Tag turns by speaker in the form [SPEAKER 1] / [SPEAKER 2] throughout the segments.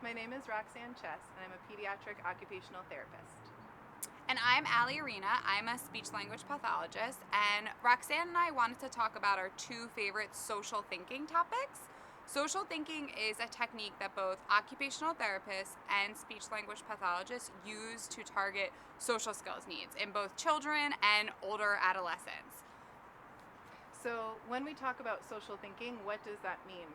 [SPEAKER 1] My name is Roxanne Chess, and I'm a pediatric occupational therapist.
[SPEAKER 2] And I'm Allie Arena. I'm a speech language pathologist, and Roxanne and I wanted to talk about our two favorite social thinking topics. Social thinking is a technique that both occupational therapists and speech language pathologists use to target social skills needs in both children and older adolescents.
[SPEAKER 1] So, when we talk about social thinking, what does that mean?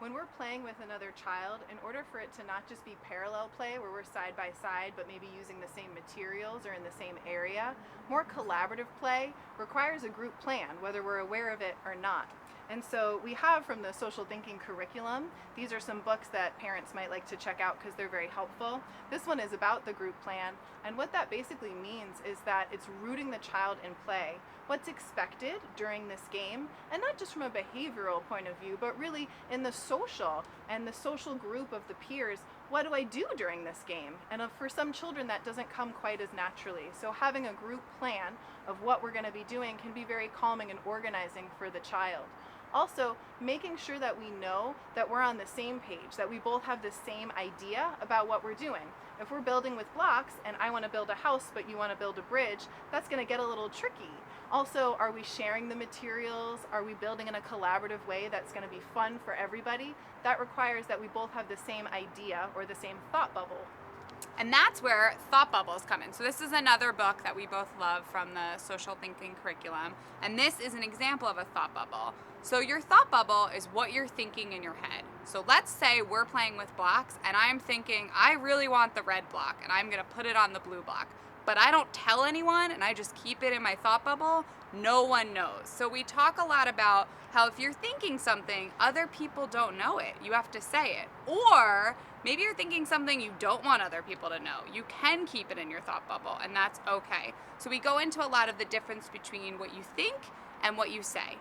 [SPEAKER 1] When we're playing with another child, in order for it to not just be parallel play where we're side by side but maybe using the same materials or in the same area, more collaborative play requires a group plan, whether we're aware of it or not. And so we have from the social thinking curriculum, these are some books that parents might like to check out because they're very helpful. This one is about the group plan, and what that basically means is that it's rooting the child in play. What's expected during this game, and not just from a behavioral point of view, but really in the social and the social group of the peers. What do I do during this game? And for some children that doesn't come quite as naturally. So having a group plan of what we're going to be doing can be very calming and organizing for the child. Also, making sure that we know that we're on the same page, that we both have the same idea about what we're doing. If we're building with blocks and I want to build a house but you want to build a bridge, that's going to get a little tricky. Also, are we sharing the materials? Are we building in a collaborative way that's going to be fun for everybody? That requires that we both have the same idea or the same thought bubble.
[SPEAKER 2] And that's where thought bubbles come in. So this is another book that we both love from the social thinking curriculum. And this is an example of a thought bubble. So your thought bubble is what you're thinking in your head. So let's say we're playing with blocks and I'm thinking, I really want the red block and I'm going to put it on the blue block. But I don't tell anyone and I just keep it in my thought bubble. No one knows. So we talk a lot about how if you're thinking something, other people don't know it. You have to say it. Or maybe you're thinking something you don't want other people to know. You can keep it in your thought bubble, and that's okay. So we go into a lot of the difference between what you think and what you say.